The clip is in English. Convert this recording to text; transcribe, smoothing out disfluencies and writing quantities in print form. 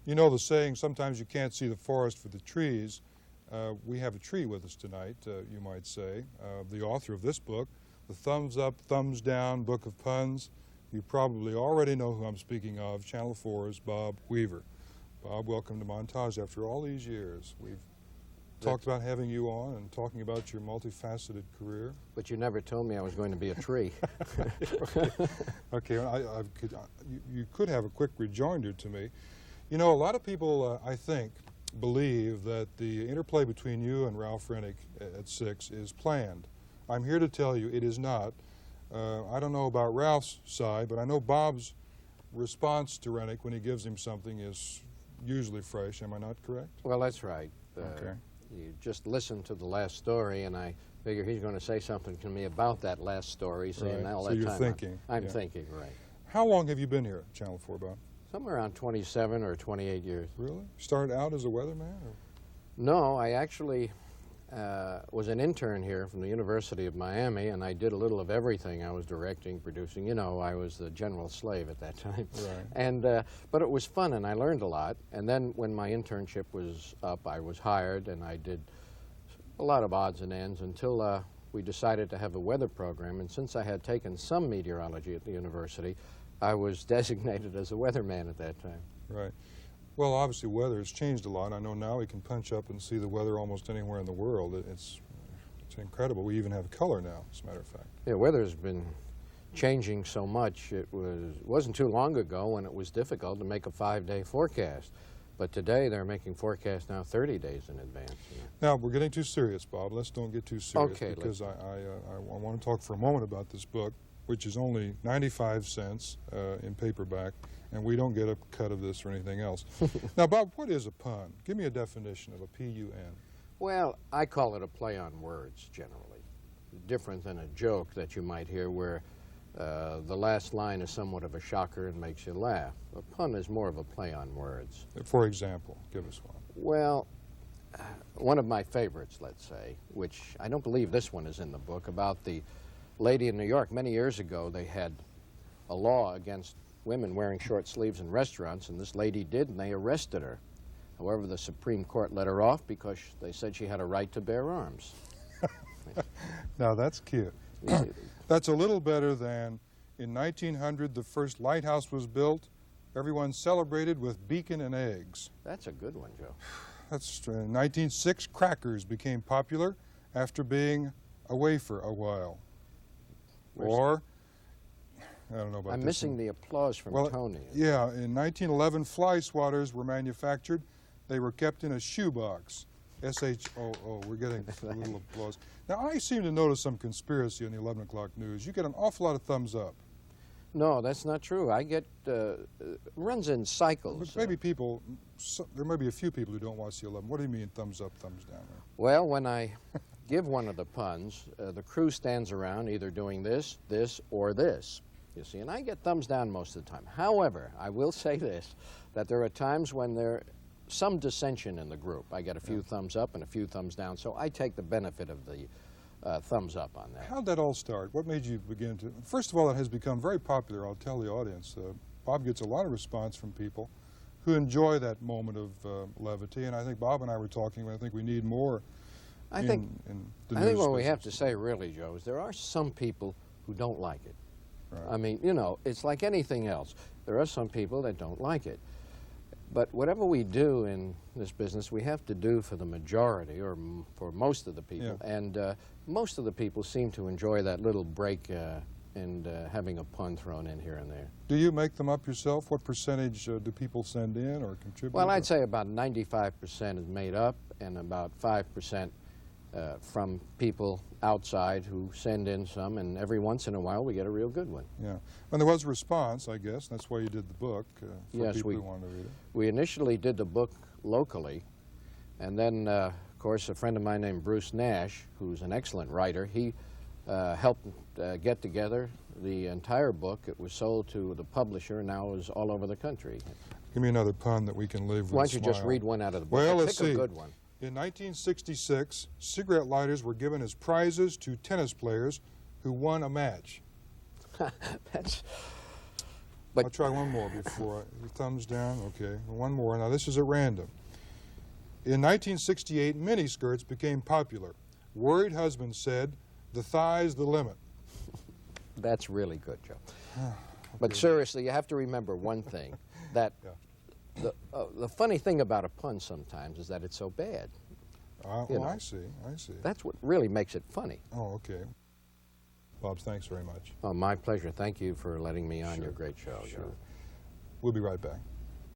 You know the saying, sometimes you can't see the forest for the trees. We have a tree with us tonight, you might say. The author of this book, The Thumbs Up, Thumbs Down Book of Puns. You probably already know who I'm speaking of, Channel 4's Bob Weaver. Bob, welcome to Montage after all these years. We've talked about having you on and talking about your multifaceted career. But you never told me I was going to be a tree. Okay, you could have a quick rejoinder to me. You know, a lot of people, I think, believe that the interplay between you and Ralph Rennick at 6 is planned. I'm here to tell you it is not. I don't know about Ralph's side, but I know Bob's response to Rennick when he gives him something is usually fresh. Am I not correct? Well, that's right. Okay. You just listened to the last story, and I figure he's going to say something to me about that last story. So, Right. now So you're thinking. I'm Yeah. thinking, right. How long have you been here at Channel 4, Bob? Somewhere around 27 or 28 years. Really? Started out as a weatherman? Or? No, I actually was an intern here from the University of Miami, and I did a little of everything. I was directing, producing. You know, I was the general slave at that time. Right. And but it was fun, and I learned a lot. And then when my internship was up, I was hired, and I did a lot of odds and ends until we decided to have a weather program. And since I had taken some meteorology at the university, I was designated as a weatherman at that time. Right. Well, obviously weather has changed a lot. I know now we can punch up and see the weather almost anywhere in the world. It's incredible. We even have color now, as a matter of fact. Yeah, weather's been changing so much. It wasn't too long ago when it was difficult to make a 5-day forecast. But today they're making forecasts now 30 days in advance. You know. Now, we're getting too serious, Bob. Let's don't get too serious. Okay, because I want to talk for a moment about this book, which is only 95 cents in paperback, and we don't get a cut of this or anything else. Now, Bob, what is a pun? Give me a definition of a P-U-N. Well, I call it a play on words, generally. Different than a joke that you might hear where the last line is somewhat of a shocker and makes you laugh. A pun is more of a play on words. For example, give us one. Well, one of my favorites, let's say, which I don't believe this one is in the book, about the lady in New York. Many years ago, they had a law against women wearing short sleeves in restaurants, and this lady did, and they arrested her. However, the Supreme Court let her off because they said she had a right to bear arms. Now, that's cute. That's a little better than in 1900, the first lighthouse was built. Everyone celebrated with bacon and eggs. That's a good one, Joe. That's in 1906, crackers became popular after being away for a while. Or, I don't know about I'm this missing one. the applause from Tony. Yeah, in 1911, fly swatters were manufactured. They were kept in a shoebox. S-H-O-O. We're getting a little applause. Now, I seem to notice some conspiracy in the 11 o'clock news. You get an awful lot of thumbs up. No, that's not true. I get, runs in cycles. But maybe people, there may be a few people who don't watch the 11. What do you mean thumbs up, thumbs down? Well, when I give one of the puns, the crew stands around either doing this, this, or this, you see, and I get thumbs down most of the time. However, I will say this, that there are times when there's some dissension in the group. I get a few thumbs up and a few thumbs down, so I take the benefit of the thumbs up on that. How'd that all start? What made you begin to... First of all, it has become very popular, I'll tell the audience. Bob gets a lot of response from people who enjoy that moment of levity, and I think Bob and I were talking, I think we need more I think the what news we have to business. say really, Joe, is there are some people who don't like it. Right. I mean, you know, it's like anything else. There are some people that don't like it. But whatever we do in this business, we have to do for the majority, or for most of the people. Yeah. And most of the people seem to enjoy that little break and having a pun thrown in here and there. Do you make them up yourself? What percentage do people send in or contribute? Well, I'd say about 95% is made up, and about 5% from people outside who send in some, and every once in a while we get a real good one. Yeah. And there was a response, I guess. That's why you did the book, for Yes, people who wanted to read it. We initially did the book locally, and then, of course, a friend of mine named Bruce Nash, who's an excellent writer, he helped get together the entire book. It was sold to the publisher, and now is all over the country. Give me another pun that we can live with. Why don't you just read one out of the book? Well, let's Pick see. a good one. In 1966, cigarette lighters were given as prizes to tennis players who won a match. That's But I'll try one more before thumbs down. Okay, one more. Now this is at random. In 1968, miniskirts became popular. Worried husband said, "The thigh's the limit." that's really good, Joe. Okay. But seriously, you have to remember one thing, that Yeah. the funny thing about a pun sometimes is that it's so bad. You know. I see. That's what really makes it funny. Oh, okay. Bob, thanks very much. Oh, my pleasure. Thank you for letting me on Sure. your great show. Sure. Joe. We'll be right back.